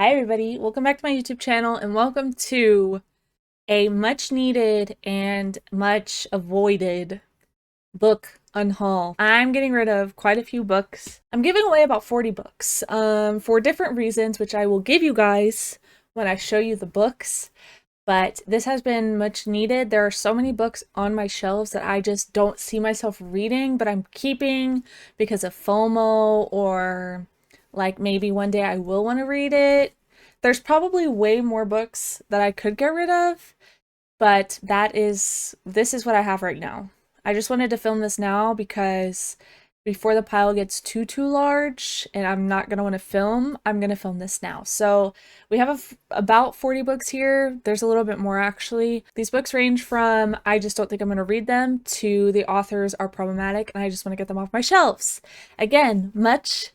Hi everybody, welcome back to my YouTube channel and welcome to a much needed and much avoided book unhaul. I'm getting rid of quite a few books. I'm giving away about 40 books for different reasons, which I will give you guys when I show you the books. But this has been much needed. There are so many books on my shelves that I just don't see myself reading, but I'm keeping because of FOMO or like maybe one day I will want to read it. There's probably way more books that I could get rid of, but this is what I have right now. I just wanted to film this now because before the pile gets too large and I'm not going to want to film, I'm going to film this now. So we have about 40 books here. There's a little bit more actually. These books range from I just don't think I'm going to read them to the authors are problematic and I just want to get them off my shelves. Again, much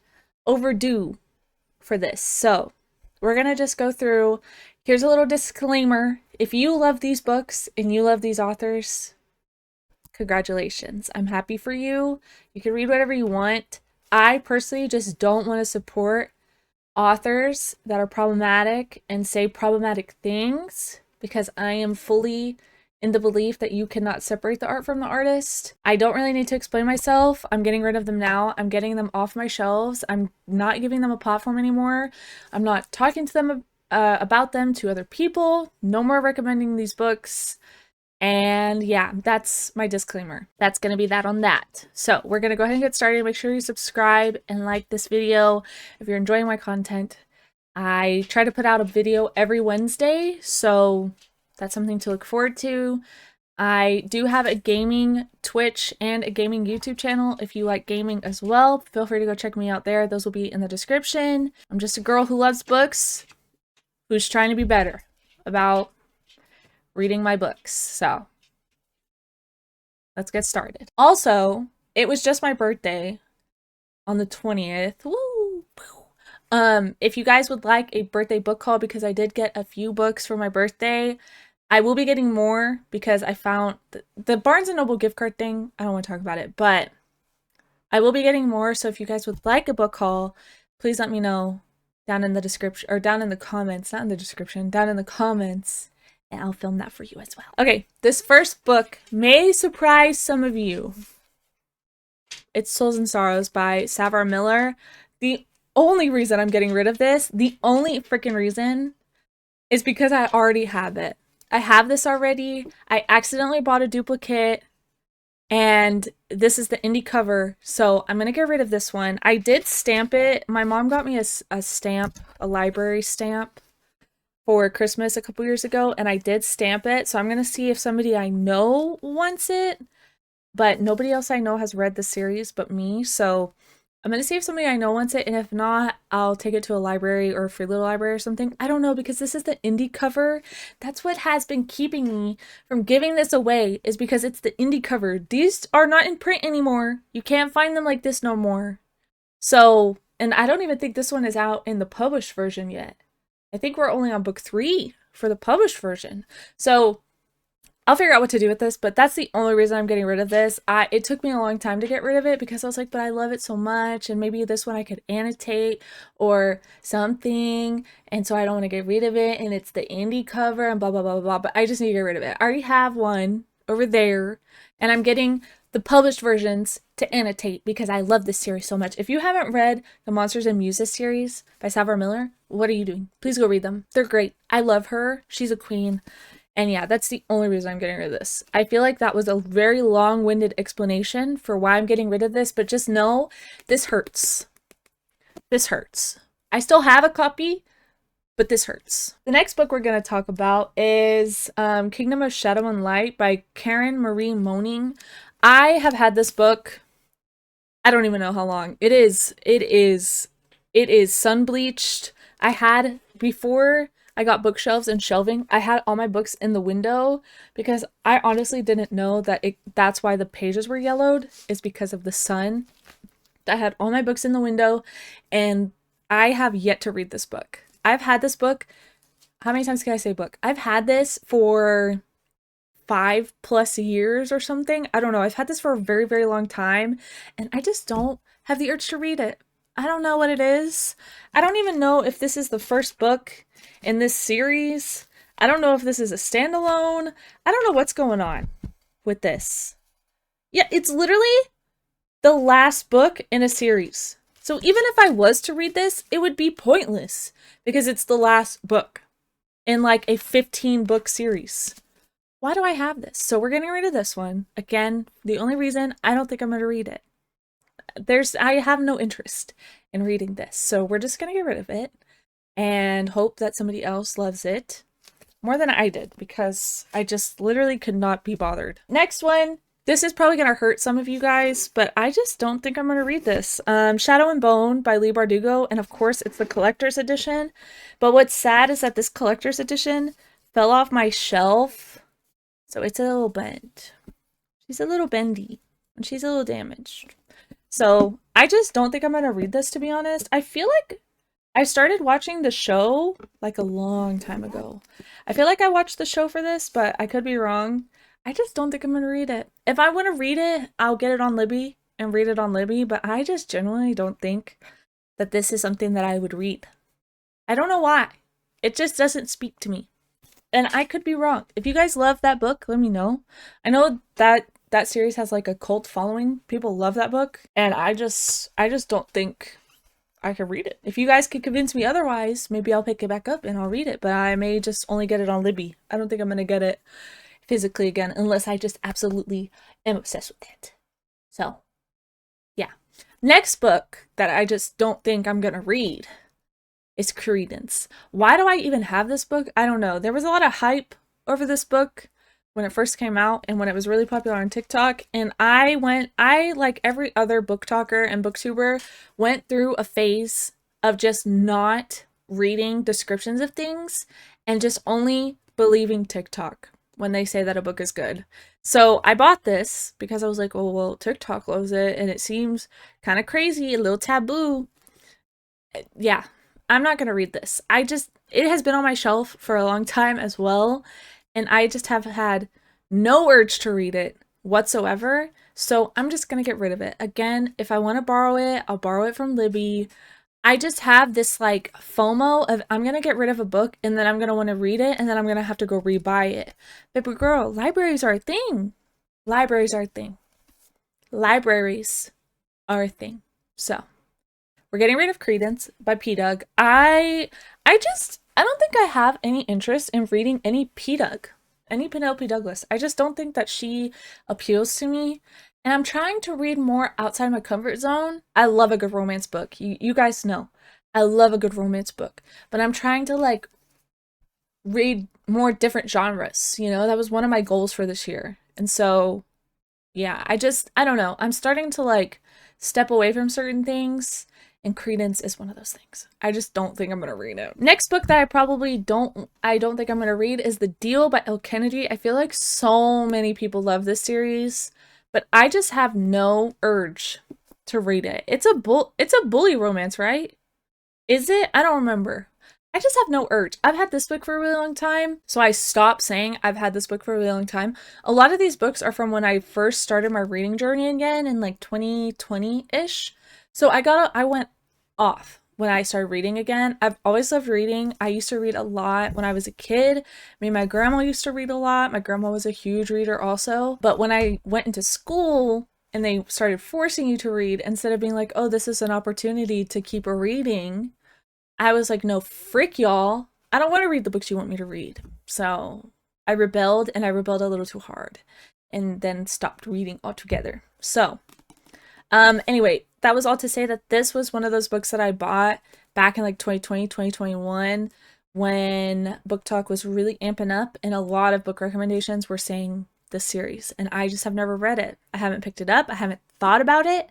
overdue for this. So we're going to just go through. Here's a little disclaimer. If you love these books and you love these authors, congratulations. I'm happy for you. You can read whatever you want. I personally just don't want to support authors that are problematic and say problematic things because I am fully in the belief that you cannot separate the art from the artist. I don't really need to explain myself. I'm getting rid of them now. I'm getting them off my shelves. I'm not giving them a platform anymore. I'm not talking to them about them to other people. No more recommending these books. And yeah, that's my disclaimer. That's going to be that on that. So we're going to go ahead and get started. Make sure you subscribe and like this video if you're enjoying my content. I try to put out a video every Wednesday, so that's something to look forward to. I do have a gaming Twitch and a gaming YouTube channel. If you like gaming as well, feel free to go check me out there. Those will be in the description. I'm just a girl who loves books, who's trying to be better about reading my books. So let's get started. Also, it was just my birthday on the 20th. Woo! If you guys would like a birthday book haul, because I did get a few books for my birthday, I will be getting more because I found the Barnes & Noble gift card thing. I don't want to talk about it, but I will be getting more. So if you guys would like a book haul, please let me know down in the description or down in the comments, not in the description, down in the comments. And I'll film that for you as well. Okay, this first book may surprise some of you. It's Souls and Sorrows by Savar Miller. The only reason I'm getting rid of this, the only freaking reason, is because I already have it. I have this already. I accidentally bought a duplicate, and this is the indie cover, so I'm going to get rid of this one. I did stamp it. My mom got me a stamp, a library stamp, for Christmas a couple years ago, and I did stamp it, so I'm gonna see if somebody I know wants it, but nobody else I know has read the series but me, so I'm gonna see if somebody I know wants it, and if not, I'll take it to a library or a free little library or something. I don't know, because this is the indie cover. That's what has been keeping me from giving this away, is because it's the indie cover. These are not in print anymore. You can't find them like this no more. So, and I don't even think this one is out in the published version yet. I think we're only on book 3 for the published version. So I'll figure out what to do with this, but that's the only reason I'm getting rid of this. It took me a long time to get rid of it because I was like, but I love it so much, and maybe this one I could annotate or something, and so I don't want to get rid of it, and it's the indie cover and blah, blah, blah, blah, blah, but I just need to get rid of it. I already have one over there, and I'm getting the published versions to annotate because I love this series so much. If you haven't read the Monsters and Muses series by Savar Miller, what are you doing? Please go read them. They're great. I love her. She's a queen. And yeah, that's the only reason I'm getting rid of this. I feel like that was a very long-winded explanation for why I'm getting rid of this, but just know this hurts. This hurts. I still have a copy, but this hurts. The next book we're going to talk about is Kingdom of Shadow and Light by Karen Marie Moning. I have had this book, I don't even know how long. It is sun bleached. I had, before I got bookshelves and shelving, I had all my books in the window because I honestly didn't know that that's why the pages were yellowed, is because of the sun. I had all my books in the window, and I have yet to read this book. I've had this book, how many times can I say book? I've had this for 5+ years or something. I don't know. I've had this for a very long time, and I just don't have the urge to read it. I don't know what it is. I don't even know if this is the first book in this series. I don't know if this is a standalone. I don't know what's going on with this. Yeah, it's literally the last book in a series. So even if I was to read this, it would be pointless because it's the last book in like a 15-book series. Why do I have this? So we're getting rid of this one. Again, the only reason I don't think I'm going to read it. I have no interest in reading this. So we're just going to get rid of it and hope that somebody else loves it more than I did because I just literally could not be bothered. Next one. This is probably going to hurt some of you guys, but I just don't think I'm going to read this. Shadow and Bone by Leigh Bardugo, and of course it's the collector's edition. But what's sad is that this collector's edition fell off my shelf, so it's a little bent. She's a little bendy, and she's a little damaged. So I just don't think I'm going to read this, to be honest. I feel like I started watching the show like a long time ago. I feel like I watched the show for this, but I could be wrong. I just don't think I'm going to read it. If I want to read it, I'll get it on Libby and read it on Libby, but I just genuinely don't think that this is something that I would read. I don't know why. It just doesn't speak to me. And I could be wrong. If you guys love that book, let me know. I know that that series has like a cult following. People love that book, and I just don't think I could read it. If you guys could convince me otherwise, maybe I'll pick it back up and I'll read it, but I may just only get it on Libby. I don't think I'm going to get it physically again unless I just absolutely am obsessed with it. So, yeah. Next book that I just don't think I'm gonna read is Credence. Why do I even have this book? I don't know. There was a lot of hype over this book when it first came out and when it was really popular on TikTok, and I like every other book talker and booktuber went through a phase of just not reading descriptions of things and just only believing TikTok when they say that a book is good. So I bought this because I was like, oh, well, TikTok loves it and it seems kind of crazy, a little taboo. Yeah, I'm not going to read this. It has been on my shelf for a long time as well, and I just have had no urge to read it whatsoever. So I'm just going to get rid of it. Again, if I want to borrow it, I'll borrow it from Libby. I just have this like FOMO of I'm going to get rid of a book and then I'm going to want to read it and then I'm going to have to go rebuy it. Baby girl, libraries are a thing. Libraries are a thing. Libraries are a thing. So, we're getting rid of Credence by P. Doug. I don't think I have any interest in reading any P. Doug, any Penelope Douglas. I just don't think that she appeals to me. And I'm trying to read more outside my comfort zone. I love a good romance book. You guys know. I love a good romance book. But I'm trying to like read more different genres. You know, that was one of my goals for this year. And so, yeah, I don't know. I'm starting to like step away from certain things. And Credence is one of those things. I just don't think I'm going to read it. Next book that I don't think I'm going to read is The Deal by Elle Kennedy. I feel like so many people love this series, but I just have no urge to read it. It's a bully romance, right? Is it? I don't remember. I just have no urge. I've had this book for a really long time, so I stopped saying I've had this book for a really long time. A lot of these books are from when I first started my reading journey again in like 2020-ish. So I went off when I started reading again. I've always loved reading. I used to read a lot when I was a kid. I mean, my grandma used to read a lot. My grandma was a huge reader also. But when I went into school and they started forcing you to read, instead of being like, oh, this is an opportunity to keep reading, I was like, no, frick y'all. I don't want to read the books you want me to read. So I rebelled, and I rebelled a little too hard and then stopped reading altogether. So anyway, that was all to say that this was one of those books that I bought back in like 2020, 2021 when Book Talk was really amping up and a lot of book recommendations were saying this series, and I just have never read it. I haven't picked it up. I haven't thought about it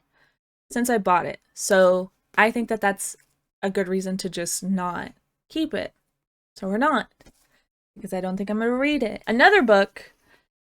since I bought it. So I think that that's a good reason to just not keep it. So we're not, because I don't think I'm going to read it. Another book,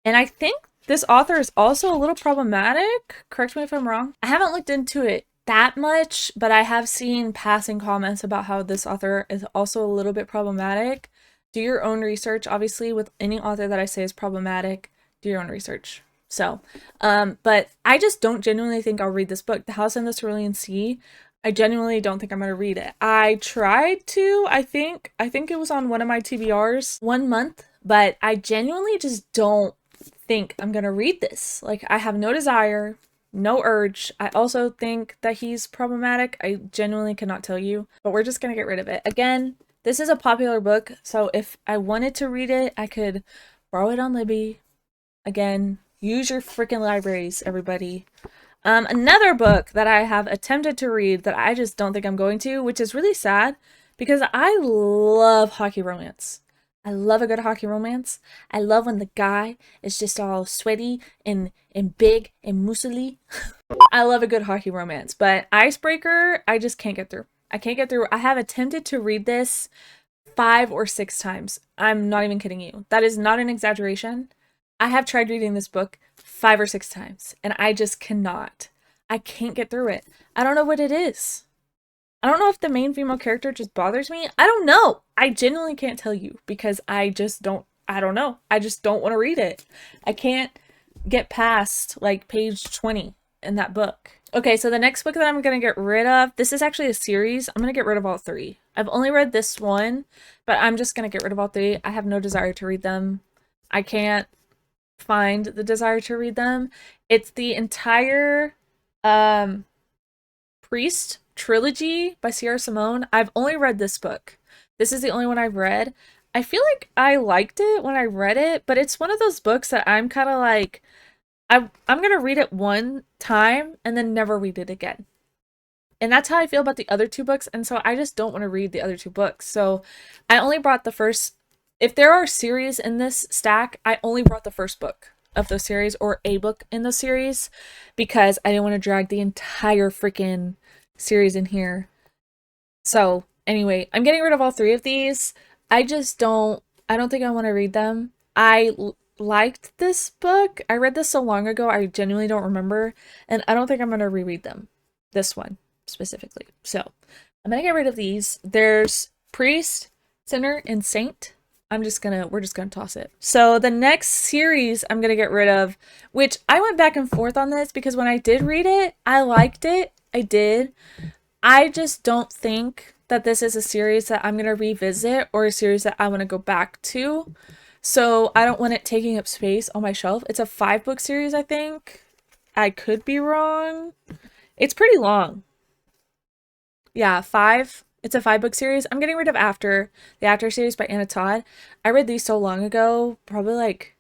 and I think this author is also a little problematic. Correct me if I'm wrong. I haven't looked into it that much, but I have seen passing comments about how this author is also a little bit problematic. Do your own research. Obviously, with any author that I say is problematic, do your own research. So, but I just don't genuinely think I'll read this book. The House in the Cerulean Sea. I genuinely don't think I'm gonna read it. I tried to, I think it was on one of my TBRs 1 month, but I genuinely just don't think I'm gonna read this. Like, I have no desire, no urge. I also think that he's problematic. I genuinely cannot tell you, but we're just gonna get rid of it. Again, this is a popular book, so if I wanted to read it, I could borrow it on Libby. Again, use your freaking libraries, everybody. Another book that I have attempted to read that I just don't think I'm going to, which is really sad because I love hockey romance. I love a good hockey romance. I love when the guy is just all sweaty and big and muscly. I love a good hockey romance, but Icebreaker, I just can't get through. I can't get through. I have attempted to read this 5 or 6 times. I'm not even kidding you. That is not an exaggeration. I have tried reading this book 5 or 6 times, and I just cannot. I can't get through it. I don't know what it is. I don't know if the main female character just bothers me. I don't know. I genuinely can't tell you because I just don't, I don't know. I just don't want to read it. I can't get past like page 20 in that book. Okay, so the next book that I'm going to get rid of, this is actually a series. I'm going to get rid of all 3. I've only read this one, but I'm just going to get rid of all 3. I have no desire to read them. I can't find the desire to read them. It's the entire Priest trilogy by Sierra Simone. I've only read this book. This is the only one I've read. I feel like I liked it when I read it, but it's one of those books that I'm kind of like, I'm going to read it one time and then never read it again. And that's how I feel about the other 2 books, and so I just don't want to read the other 2 books. So I only brought the first, if there are series in this stack, I only brought the first book of those series or a book in those series because I didn't want to drag the entire freaking series in here. So anyway, I'm getting rid of all 3 of these. I don't think I want to read them. I liked this book. I read this so long ago, I genuinely don't remember, and I don't think I'm going to reread them. This one specifically. So I'm going to get rid of these. There's Priest, Sinner, and Saint. we're just gonna toss it. So the next series I'm gonna get rid of, which I went back and forth on this because when I did read it, I liked it. I did. I just don't think that this is a series that I'm gonna revisit or a series that I want to go back to. So I don't want it taking up space on my shelf. It's a 5-book series, I think. I could be wrong. It's pretty long. Yeah, 5. It's a 5-book series. I'm getting rid of After, the After series by Anna Todd. I read these so long ago, probably like,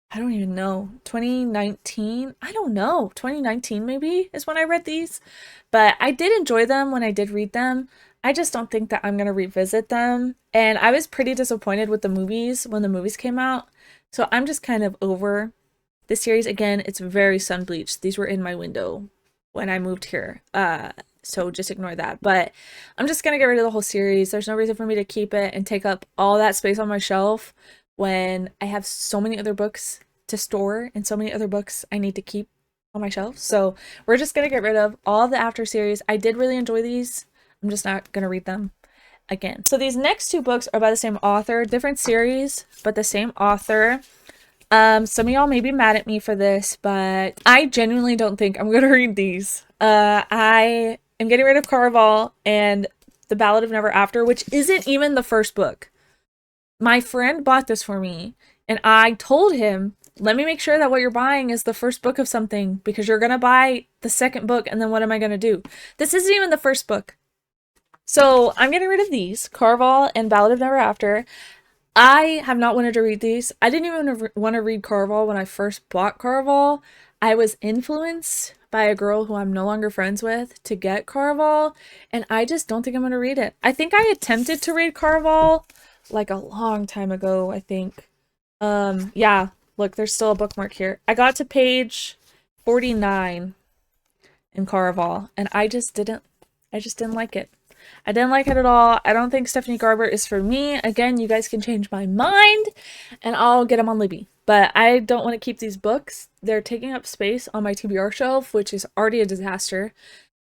I don't even know, 2019? I don't know, 2019 maybe is when I read these. But I did enjoy them when I did read them. I just don't think that I'm going to revisit them. And I was pretty disappointed with the movies when the movies came out. So I'm just kind of over this series. Again, it's very sun-bleached. These were in my window when I moved here. So just ignore that. But I'm just going to get rid of the whole series. There's no reason for me to keep it and take up all that space on my shelf when I have so many other books to store and so many other books I need to keep on my shelf. So we're just going to get rid of all of the After series. I did really enjoy these. I'm just not going to read them again. So these next 2 books are by the same author, different series, but the same author. Some of y'all may be mad at me for this, but I genuinely don't think I'm going to read these. I am getting rid of Caraval and The Ballad of Never After, which isn't even the first book. My friend bought this for me, and I told him, let me make sure that what you're buying is the first book of something, because you're going to buy the second book, and then what am I going to do? This isn't even the first book. So I'm getting rid of these, Caraval and Ballad of Never After. I have not wanted to read these. I didn't even want to read Caraval when I first bought Caraval. I was influenced by a girl who I'm no longer friends with to get Caraval, and I just don't think I'm going to read it. I think I attempted to read Caraval like a long time ago, I think. Yeah, look, there's still a bookmark here. I got to page 49 in Caraval, and I just didn't like it. I didn't like it at all. I don't think Stephanie Garber is for me. Again, you guys can change my mind and I'll get them on Libby. But I don't want to keep these books. They're taking up space on my TBR shelf, which is already a disaster.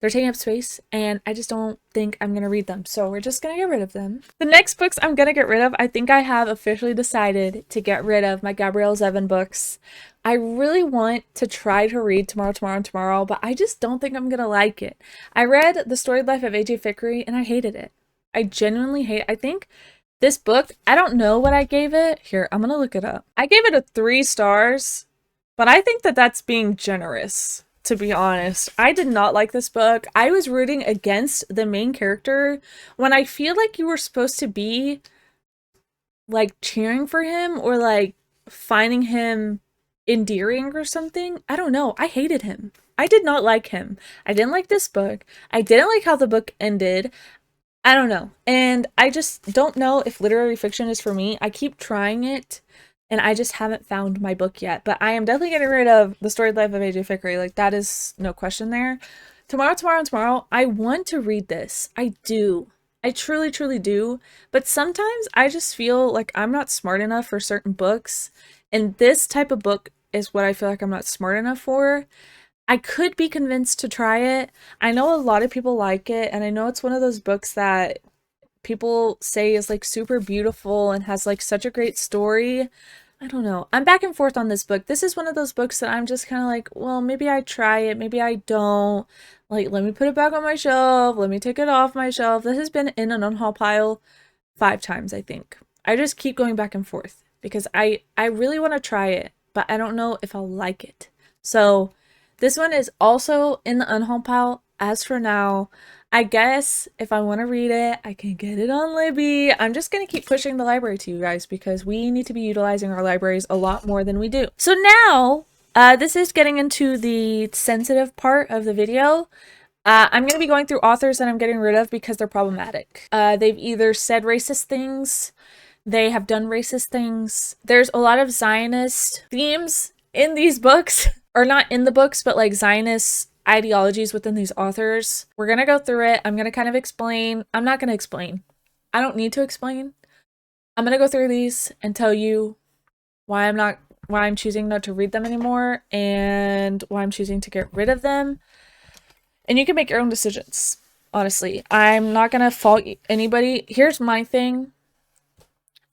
They're taking up space, and I just don't think I'm going to read them. So we're just going to get rid of them. The next books I'm going to get rid of, I think I have officially decided to get rid of my Gabrielle Zevin books. I really want to try to read Tomorrow, but I just don't think I'm going to like it. I read The Storied Life of A.J. Fickery, and I hated it. I genuinely hate it. I think this book, I don't know what I gave it. Here, I'm going to look it up. I gave it a 3 stars, but I think that that's being generous. To be honest, I did not like this book. I was rooting against the main character when I feel like you were supposed to be like cheering for him or like finding him endearing or something. I don't know. I hated him. I did not like him. I didn't like this book. I didn't like how the book ended. I don't know. And I just don't know if literary fiction is for me. I keep trying it. And I just haven't found my book yet. But I am definitely getting rid of The Storied Life of A.J. Fickery. Like, that is no question there. Tomorrow, I want to read this. I do. I truly, truly do. But sometimes I just feel like I'm not smart enough for certain books. And this type of book is what I feel like I'm not smart enough for. I could be convinced to try it. I know a lot of people like it. And I know it's one of those books that people say is like super beautiful and has like such a great story. I don't know. I'm back and forth on this book. This is one of those books that I'm just kind of like, well, maybe I try it, maybe I don't. Like, let me put it back on my shelf. Let me take it off my shelf. This has been in an unhaul pile 5 times, I think. I just keep going back and forth because I really want to try it, but I don't know if I'll like it. So this one is also in the unhaul pile as for now. I guess if I want to read it, I can get it on Libby. I'm just going to keep pushing the library to you guys because we need to be utilizing our libraries a lot more than we do. So now, this is getting into the sensitive part of the video. I'm going to be going through authors that I'm getting rid of because they're problematic. They've either said racist things, they have done racist things. There's a lot of Zionist themes in these books, or not in the books, but like Zionist ideologies within these authors. We're gonna go through it. I'm gonna kind of explain. I'm not gonna explain. I don't need to explain. I'm gonna go through these and tell you why I'm choosing not to read them anymore and why I'm choosing to get rid of them. And you can make your own decisions. Honestly, I'm not gonna fault anybody. Here's my thing.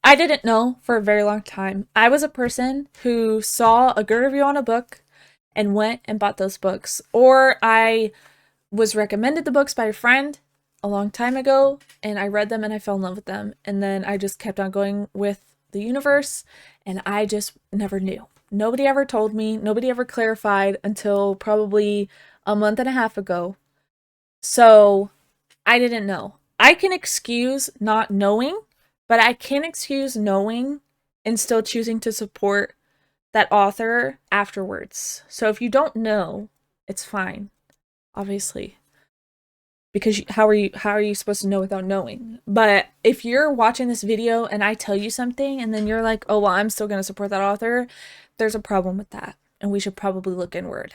I didn't know for a very long time. I was a person who saw a good review on a book and went and bought those books. Or I was recommended the books by a friend a long time ago, and I read them and I fell in love with them. And then I just kept on going with the universe, and I just never knew. Nobody ever told me, nobody ever clarified until probably a month and a half ago. So I didn't know. I can excuse not knowing, but I can't excuse knowing and still choosing to support that author afterwards. So if you don't know, it's fine, obviously, because how are you supposed to know without knowing? But if you're watching this video and I tell you something and then you're like, oh well, I'm still going to support that author, there's a problem with that, and we should probably look inward.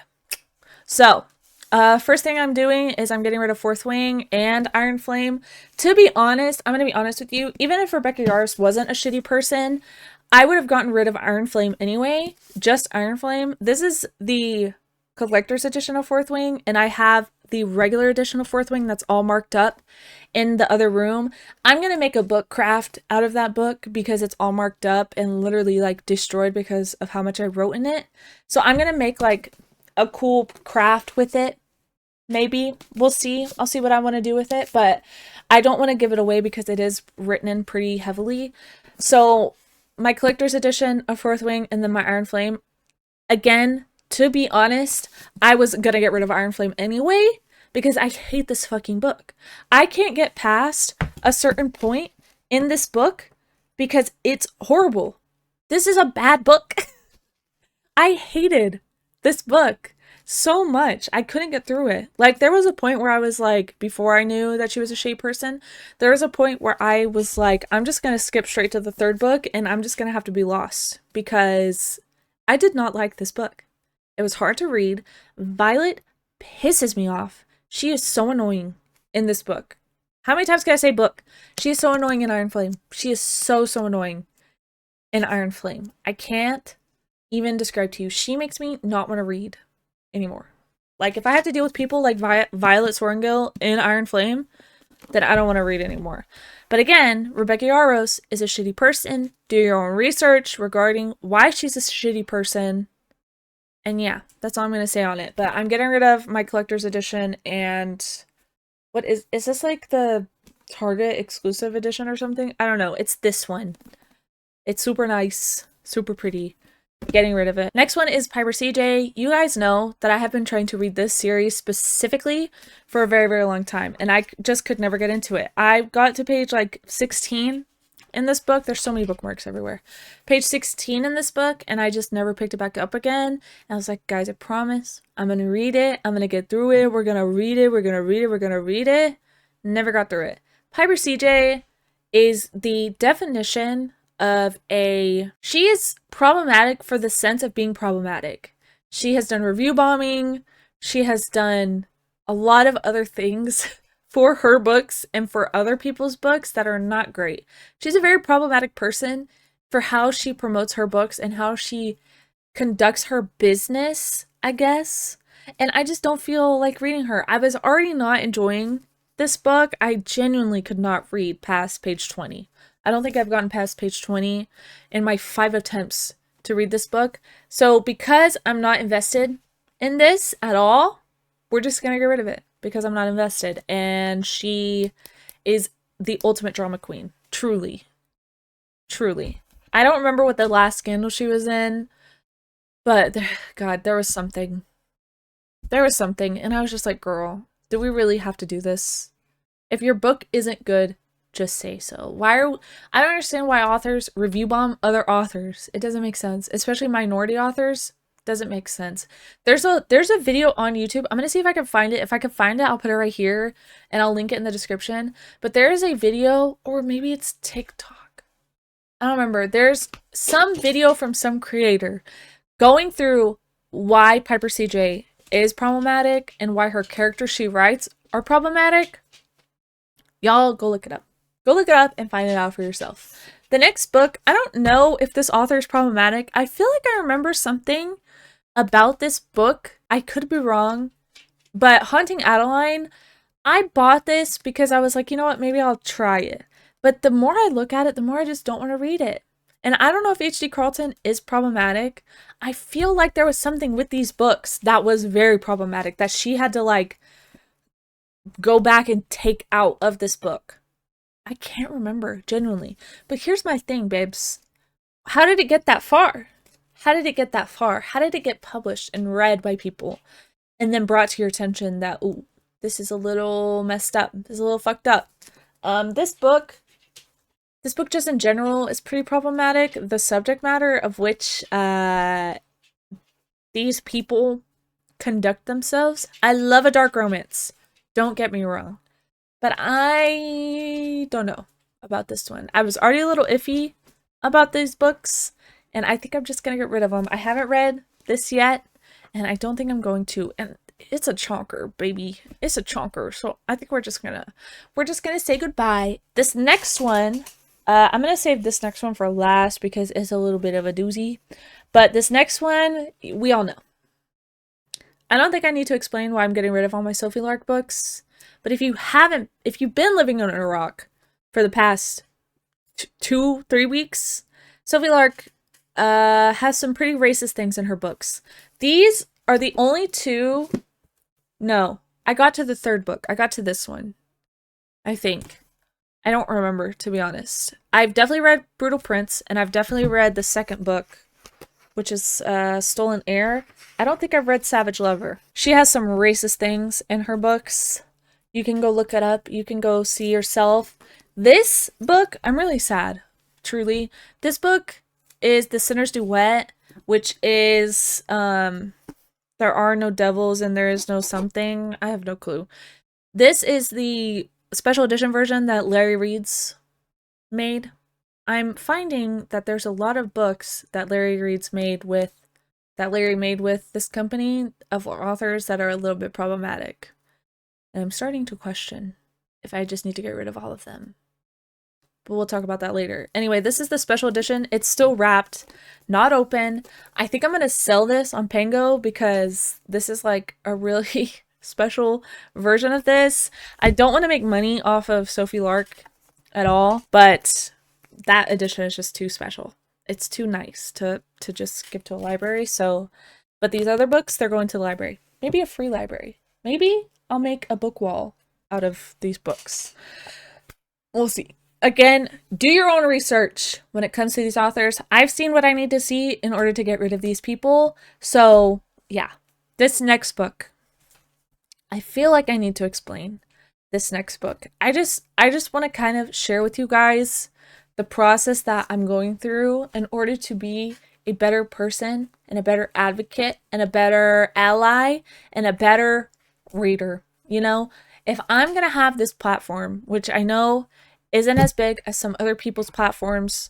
So first thing I'm doing is I'm getting rid of Fourth Wing and Iron Flame. To be honest, I'm going to be honest with you, even if Rebecca Yarros wasn't a shitty person, I would have gotten rid of Iron Flame anyway, just Iron Flame. This is the collector's edition of Fourth Wing, and I have the regular edition of Fourth Wing that's all marked up in the other room. I'm going to make a book craft out of that book because it's all marked up and literally like destroyed because of how much I wrote in it. So I'm going to make like a cool craft with it. Maybe. We'll see. I'll see what I want to do with it, but I don't want to give it away because it is written in pretty heavily. So my collector's edition of Fourth Wing and then my Iron Flame. Again, to be honest, I was gonna get rid of Iron Flame anyway because I hate this fucking book. I can't get past a certain point in this book because it's horrible. This is a bad book. I hated this book so much. I couldn't get through it. Like, there was a point where I was like, before I knew that she was a shade person, there was a point where I was like, I'm just going to skip straight to the 3rd book and I'm just going to have to be lost because I did not like this book. It was hard to read. Violet pisses me off. She is so annoying in this book. How many times can I say book? She is so annoying in Iron Flame. She is so annoying in Iron Flame. I can't even describe to you. She makes me not want to read anymore. Like, if I have to deal with people like Violet Sorrengill in Iron Flame, then I don't want to read anymore. But again, Rebecca Yarros is a shitty person. Do your own research regarding why she's a shitty person. And yeah, that's all I'm going to say on it. But I'm getting rid of my collector's edition. And what is this, like the Target exclusive edition or something? I don't know. It's this one. It's super nice, super pretty. Getting rid of it. Next one is Piper CJ. You guys know that I have been trying to read this series specifically for a very, very long time, and I just could never get into it. I got to page like 16 in this book. There's so many bookmarks everywhere. Page 16 in this book, and I just never picked it back up again. And I was like, guys, I promise I'm gonna read it. I'm gonna get through it. We're gonna read it. We're gonna read it. We're gonna read it. Never got through it. Piper CJ is the definition of she is problematic for the sense of being problematic. She has done review bombing. She has done a lot of other things for her books and for other people's books that are not great. She's a very problematic person for how she promotes her books and how she conducts her business, I guess. And I just don't feel like reading her. I was already not enjoying this book. I genuinely could not read past page 20. I don't think I've gotten past page 20 in my 5 attempts to read this book. So because I'm not invested in this at all, we're just going to get rid of it because I'm not invested. And she is the ultimate drama queen. Truly. Truly. I don't remember what the last scandal she was in, but God, there was something. There was something. And I was just like, girl, do we really have to do this? If your book isn't good, just say so. I don't understand why authors review bomb other authors. It doesn't make sense, especially minority authors. Doesn't make sense. There's a video on YouTube. I'm gonna see if I can find it. If I can find it, I'll put it right here and I'll link it in the description. But there is a video, or maybe it's TikTok. I don't remember. There's some video from some creator going through why Piper CJ is problematic and why her characters she writes are problematic. Y'all go look it up. Go look it up and find it out for yourself. The next book, I don't know if this author is problematic. I feel like I remember something about this book. I could be wrong. But Haunting Adeline, I bought this because I was like, you know what, maybe I'll try it. But the more I look at it, the more I just don't want to read it. And I don't know if H.D. Carlton is problematic. I feel like there was something with these books that was very problematic that she had to like go back and take out of this book. I can't remember, genuinely. But here's my thing, babes. How did it get that far? How did it get that far? How did it get published and read by people? And then brought to your attention that, ooh, this is a little messed up. This is a little fucked up. This book just in general is pretty problematic. The subject matter of which these people conduct themselves. I love a dark romance. Don't get me wrong. But I don't know about this one. I was already a little iffy about these books, and I think I'm just going to get rid of them. I haven't read this yet, and I don't think I'm going to. And it's a chonker, baby. It's a chonker. So I think we're just gonna say goodbye. This next one, I'm going to save this next one for last because it's a little bit of a doozy. But this next one, we all know. I don't think I need to explain why I'm getting rid of all my Sophie Lark books. But if you've been living under a rock for the past 2-3 weeks, Sophie Lark has some pretty racist things in her books. These are the only two. No, I got to the third book. I got to this one, I think. I don't remember, to be honest. I've definitely read Brutal Prince, and I've definitely read the second book, which is Stolen Heir. I don't think I've read Savage Lover. She has some racist things in her books. You can go look it up. You can go see yourself. This book, I'm really sad, truly. This book is The Sinner's Duet, which is, there are no devils and there is no something. I have no clue. This is the special edition version that Larry Reed's made. I'm finding that there's a lot of books that Larry made with this company of authors that are a little bit problematic. And I'm starting to question if I just need to get rid of all of them. but we'll talk about that later. Anyway, this is the special edition. It's still wrapped, not open. I think I'm going to sell this on Pango because this is like a really special version of this. I don't want to make money off of Sophie Lark at all, but that edition is just too special. It's too nice to just give to a library. So, but these other books, they're going to the library. Maybe a free library. Maybe I'll make a book wall out of these books. We'll see. Again, do your own research when it comes to these authors. I've seen what I need to see in order to get rid of these people. So, yeah. This next book, I feel like I need to explain this next book. I just want to kind of share with you guys the process that I'm going through in order to be a better person and a better advocate and a better ally and a better reader. You know, if I'm going to have this platform, which I know isn't as big as some other people's platforms,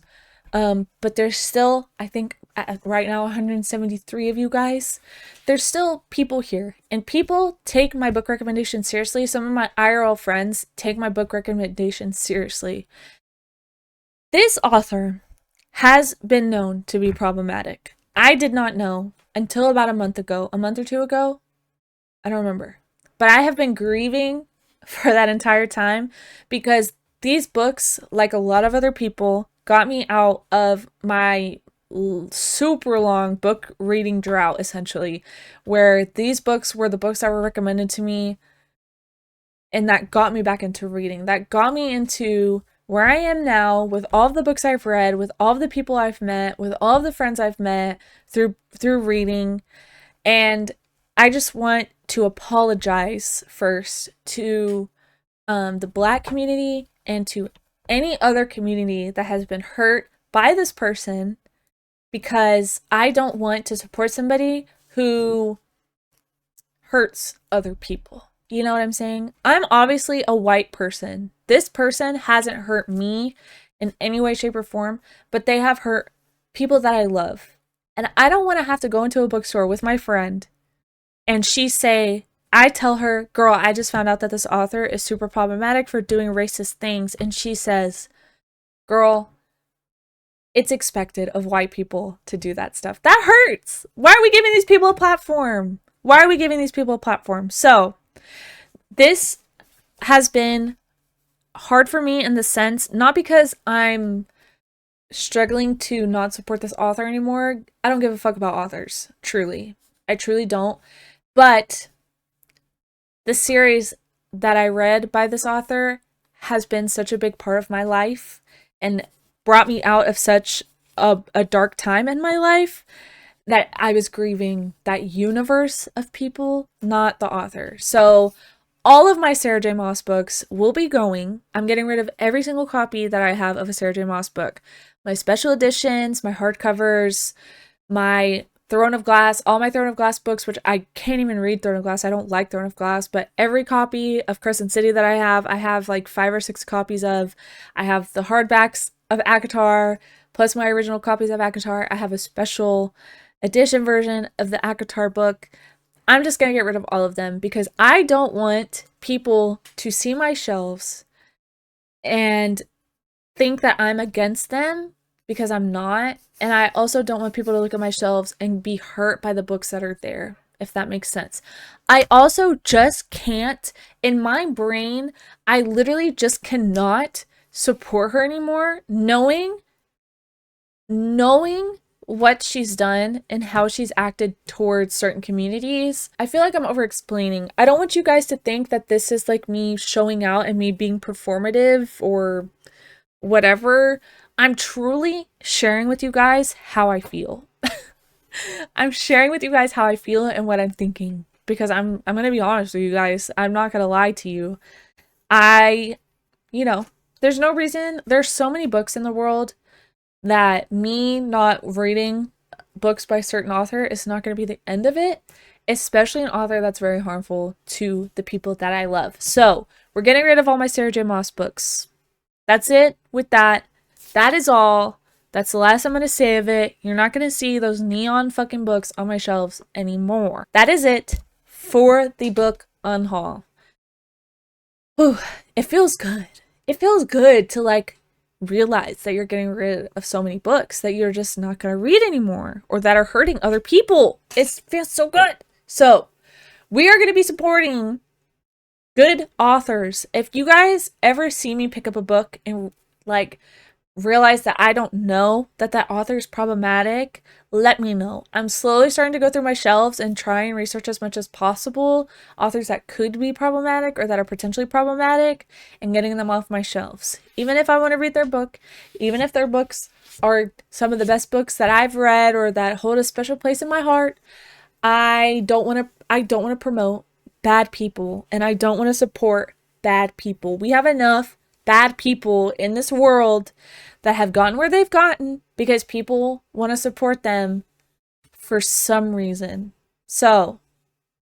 but there's still, I think right now, 173 of you guys. There's still people here, and people take my book recommendations seriously. Some of my IRL friends take my book recommendations seriously. This author has been known to be problematic. I did not know until about a month or two ago. I don't remember. But I have been grieving for that entire time because these books, like a lot of other people, got me out of my super long book reading drought, essentially, where these books were the books that were recommended to me, and that got me back into reading. That got me into where I am now with all of the books I've read, with all of the people I've met, with all of the friends I've met through reading. And I just want to apologize first to the Black community and to any other community that has been hurt by this person, because I don't want to support somebody who hurts other people. You know what I'm saying? I'm obviously a white person. This person hasn't hurt me in any way, shape, or form, but they have hurt people that I love. And I don't want to have to go into a bookstore with my friend and I tell her, girl, I just found out that this author is super problematic for doing racist things. And she says, girl, it's expected of white people to do that stuff. That hurts. Why are we giving these people a platform? So, this has been hard for me in the sense, not because I'm struggling to not support this author anymore. I don't give a fuck about authors. Truly. I truly don't. But the series that I read by this author has been such a big part of my life and brought me out of such a dark time in my life that I was grieving that universe of people, not the author. So all of my Sarah J. Maas books will be going. I'm getting rid of every single copy that I have of a Sarah J. Maas book. My special editions, my hardcovers, my Throne of Glass, all my Throne of Glass books, which I can't even read Throne of Glass. I don't like Throne of Glass, but every copy of Crescent City that I have like 5 or 6 copies of. I have the hardbacks of ACOTAR, plus my original copies of ACOTAR. I have a special edition version of the ACOTAR book. I'm just going to get rid of all of them because I don't want people to see my shelves and think that I'm against them, because I'm not. And I also don't want people to look at my shelves and be hurt by the books that are there, if that makes sense. I also just can't, in my brain, I literally just cannot support her anymore, knowing what she's done and how she's acted towards certain communities. I feel like I'm over explaining. I don't want you guys to think that this is like me showing out and me being performative or whatever. I'm truly sharing with you guys how I feel. I'm sharing with you guys how I feel and what I'm thinking, because I'm going to be honest with you guys. I'm not going to lie to you. There's no reason. There's so many books in the world that me not reading books by certain author is not going to be the end of it, especially an author that's very harmful to the people that I love. So we're getting rid of all my Sarah J. Maas books. That's it with that. That is all. That's the last I'm going to say of it. You're not going to see those neon fucking books on my shelves anymore. That is it for the book unhaul. Whew, it feels good. It feels good to like realize that you're getting rid of so many books that you're just not going to read anymore or that are hurting other people. It feels so good. So we are going to be supporting good authors. If you guys ever see me pick up a book and like realize that I don't know that that author is problematic, let me know. I'm slowly starting to go through my shelves and try and research as much as possible authors that could be problematic or that are potentially problematic and getting them off my shelves. Even if I want to read their book, even if their books are some of the best books that I've read or that hold a special place in my heart, I don't want to promote bad people and I don't want to support bad people. We have enough bad people in this world that have gotten where they've gotten because people want to support them for some reason. So,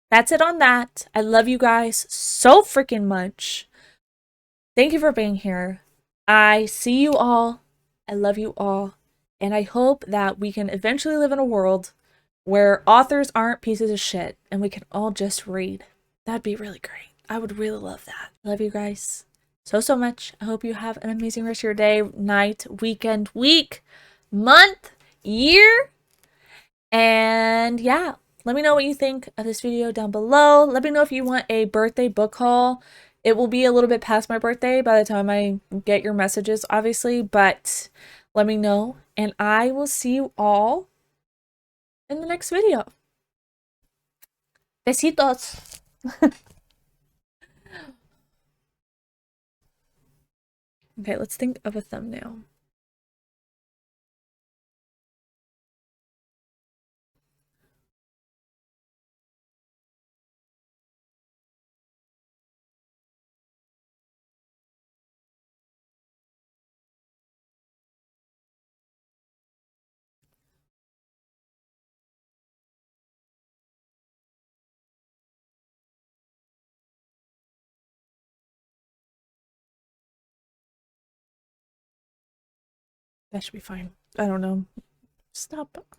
that's it on that. I love you guys so freaking much. Thank you for being here. I see you all. I love you all. And I hope that we can eventually live in a world where authors aren't pieces of shit and we can all just read. That'd be really great. I would really love that. Love you guys so much. I hope you have an amazing rest of your day, night, weekend, week, month, year. And yeah, let me know what you think of this video down below. Let me know if you want a birthday book haul. It will be a little bit past my birthday by the time I get your messages, obviously, but let me know. And I will see you all in the next video. Besitos. Okay, let's think of a thumbnail. That should be fine. I don't know. Stop.